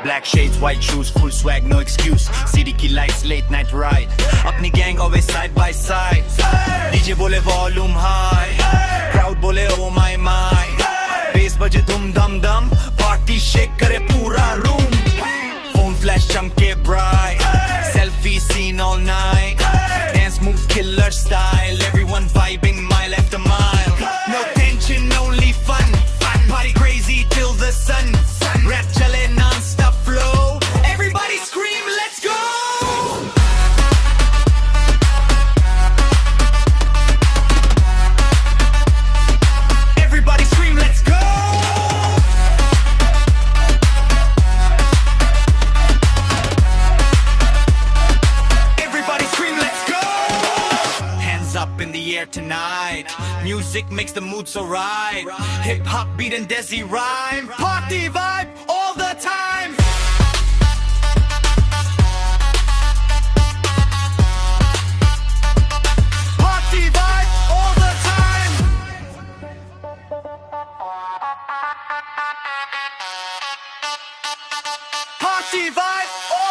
Black shades, white shoes, full swag, no excuse. City की lights, late night ride. अपनी gang always side by side. DJ बोले volume high. Crowd बोले oh my my. Bass बजे धूम धम धम. Party shake करे पूरा room. Phone flash चमके bright. Selfie scene all night. Dance move killer style. Everyone vibing mile after mile. No tension, only fun. Party crazy till the sun. Rap chale non-stop flow. Everybody scream, let's go. Everybody scream, let's go. Everybody scream, let's go. Hands up in the air tonight. Music makes the mood so right. Hip hop beat and Desi rhyme. Party vibe all the time. Party vibe all the time. Party vibe all